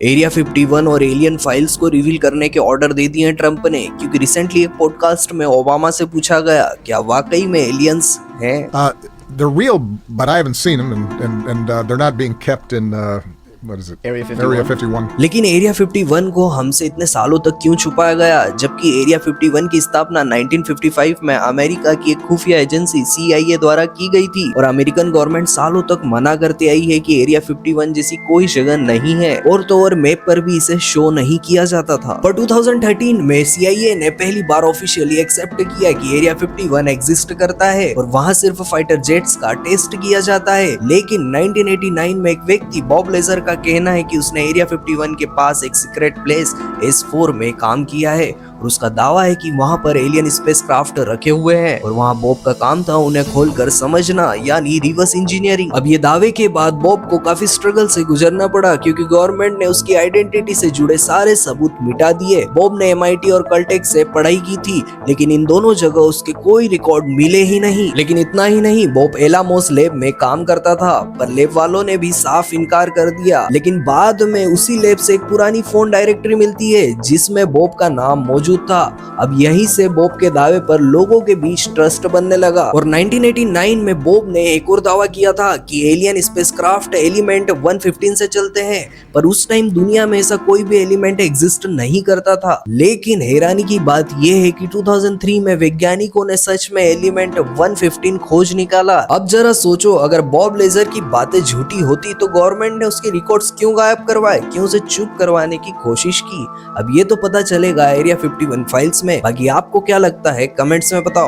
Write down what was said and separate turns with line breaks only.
Area 51 और alien files को reveal करने के ऑर्डर दे दिए हैं ट्रंप ने, क्योंकि रिसेंटली एक पॉडकास्ट में ओबामा से पूछा गया क्या वाकई में एलियंस हैं।
They're real, but I haven't seen them, and they're not being kept in what is it?
Area 51.
Area 51.
लेकिन एरिया 51 को हमसे इतने सालों तक क्यों छुपाया गया, जबकि एरिया 51 की स्थापना 1955 में अमेरिका की एक खुफिया एजेंसी CIA द्वारा की गई थी और अमेरिकन गवर्नमेंट सालों तक मना करते आई है कि एरिया 51 जैसी कोई जगह नहीं है और तो और मैप पर भी इसे शो नहीं किया जाता था। पर 2013 में CIA ने पहली बार ऑफिशियली एक्सेप्ट किया कि एरिया 51 एग्जिस्ट करता है और वहाँ सिर्फ फाइटर जेट्स का टेस्ट किया जाता है। लेकिन 1989 में एक व्यक्ति बॉब लेजर का कहना है कि उसने एरिया 51 के पास एक सीक्रेट प्लेस S4 में काम किया है और उसका दावा है कि वहां पर एलियन स्पेसक्राफ्ट रखे हुए हैं और वहां बॉब का काम था उन्हें खोलकर समझना, यानी रिवर्स इंजीनियरिंग। अब ये दावे के बाद बॉब को काफी स्ट्रगल से गुजरना पड़ा, क्योंकि गवर्नमेंट ने उसकी आइडेंटिटी से जुड़े सारे सबूत मिटा दिए। बॉब ने MIT और कलटेक से पढ़ाई की थी, लेकिन इन दोनों जगह उसके कोई रिकॉर्ड मिले ही नहीं। लेकिन इतना ही नहीं, बॉब एलामोस लैब में काम करता था, पर लैब वालों ने भी साफ इनकार कर दिया। लेकिन बाद में उसी लैब से एक पुरानी फोन डायरेक्टरी मिलती है जिसमें बॉब का नाम मौजूद था। अब यहीं से बॉब के दावे पर लोगों के बीच ट्रस्ट बनने लगा और 1989 में बॉब ने एक और दावा किया था कि एलियन स्पेसक्राफ्ट एलिमेंट 115 से चलते हैं, पर उस टाइम दुनिया में ऐसा कोई भी एलिमेंट एग्जिस्ट नहीं करता था। लेकिन हैरानी की बात यह है कि 2003 में वैज्ञानिकों ने सच में एलिमेंट 115 खोज निकाला। अब जरा सोचो, अगर बॉब लेजर की बातें झूठी होती तो गवर्नमेंट ने उसके रिकॉर्ड्स क्यों गायब करवाए, क्यों उसे चुप करवाने की कोशिश की। अब ये तो पता चलेगा एरिया 51 फाइल्स में। बाकी आपको क्या लगता है, कमेंट्स में बताओ।